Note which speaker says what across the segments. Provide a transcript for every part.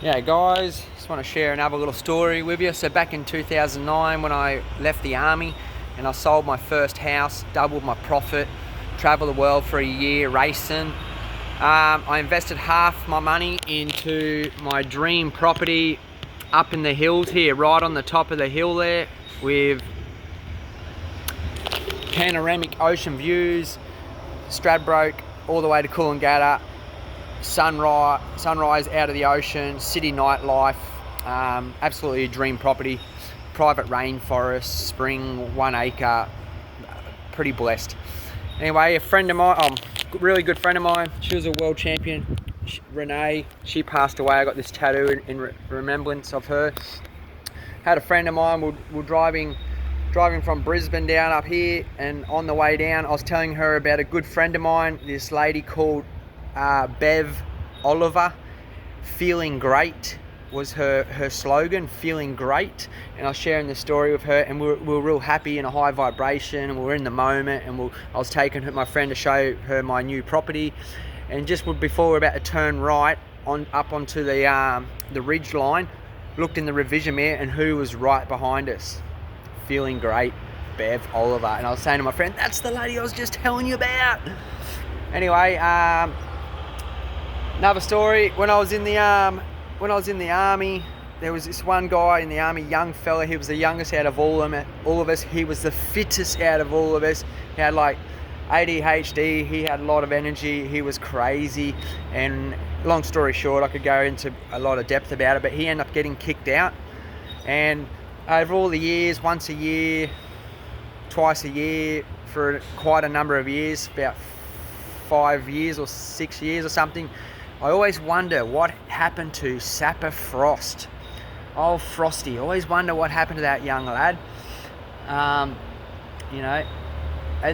Speaker 1: Yeah guys, just want to share another little story with you. So back in 2009 when I left the army and I sold my first house, doubled my profit, traveled the world for a year racing. I invested half my money into my dream property up in the hills here, right on the top of the hill there, with panoramic ocean views, Stradbroke all the way to Coolangatta, sunrise out of the ocean, city nightlife, absolutely a dream property, private rainforest, spring, 1 acre, pretty blessed. Anyway, a friend of mine, really good friend of mine, she was a world champion, Renee, she passed away. I got this tattoo in remembrance of her. Had a friend of mine, we're driving from Brisbane down up here, and on the way down I was telling her about a good friend of mine, this lady called Bev Oliver. Feeling great was her slogan, feeling great, and I was sharing the story with her, and we were real happy in a high vibration, and we were in the moment, and I was taking my friend to show her my new property, and just before we were about to turn right up onto the ridge line, looked in the revision mirror, and who was right behind us? Feeling great, Bev Oliver. And I was saying to my friend, that's the lady I was just telling you about. Anyway, another story. When I was in the army, there was this one guy in the army, young fella. He was the youngest out of all of us. He was the fittest out of all of us. He had like ADHD. He had a lot of energy. He was crazy. And long story short, I could go into a lot of depth about it, but he ended up getting kicked out. And over all the years, once a year, twice a year, for quite a number of years, about 5 years or 6 years or something, I always wonder what happened to Sapper Frost. Oh, Frosty. I always wonder what happened to that young lad. And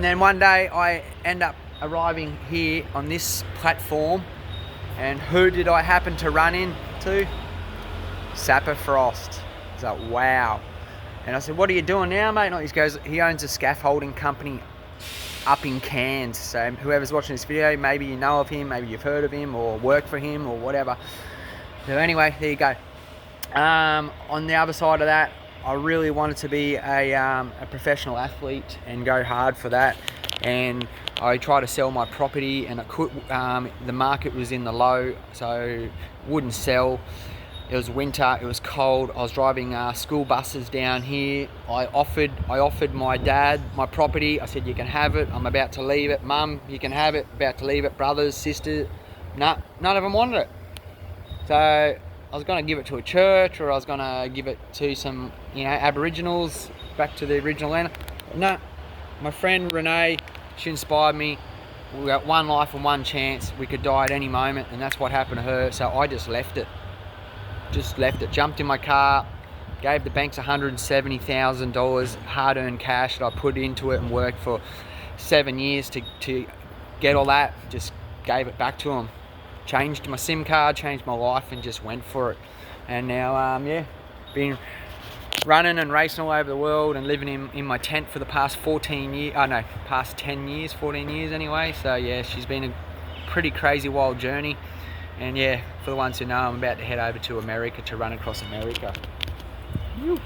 Speaker 1: then one day I end up arriving here on this platform, and who did I happen to run into? Sapper Frost. He's like, wow. And I said, what are you doing now, mate? And he goes, he owns a scaffolding company up in Cairns. So whoever's watching this video, maybe you know of him, maybe you've heard of him or worked for him or whatever. So anyway, there you go. On the other side of that, I really wanted to be a professional athlete and go hard for that. And I tried to sell my property, and I could. The market was in the low, so wouldn't sell. It was winter, it was cold. I was driving school buses down here. I offered my dad my property. I said, you can have it, I'm about to leave it. Mum, you can have it, about to leave it. Brothers, sisters, none of them wanted it. So I was going to give it to a church, or I was going to give it to some, Aboriginals, back to the original land. No, my friend Renee, she inspired me. We got one life and one chance. We could die at any moment, and that's what happened to her. So I just left it. Jumped in my car, gave the banks $170,000 hard-earned cash that I put into it and worked for 7 years to get all that. Just gave it back to them. Changed my SIM card, changed my life, and just went for it. And now, been running and racing all over the world and living in my tent for the past 14 years anyway. So yeah, she's been a pretty crazy wild journey. And yeah, for the ones who know, I'm about to head over to America to run across America. Woo.